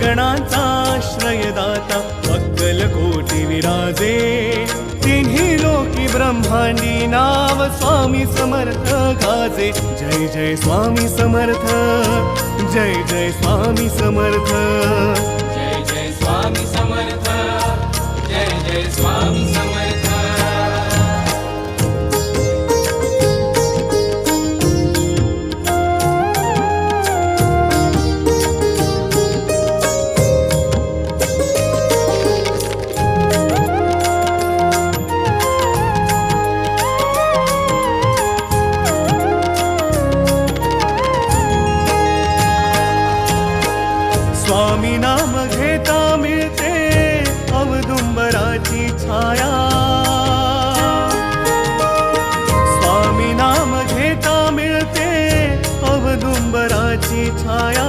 गणांचा आश्रयदाता अक्कलकोटी विराजे तिन्ही लोकी ब्रह्मांडी नाव स्वामी समर्थ गाजे जय जय स्वामी समर्थ जय जय स्वामी समर्थ जय जय स्वामी समर्थ जय जय स्वामी समर्थ स्वामी नाम घेता मिळते औदुंबराची छाया स्वामी नाम घेता मिळते औदुंबराची छाया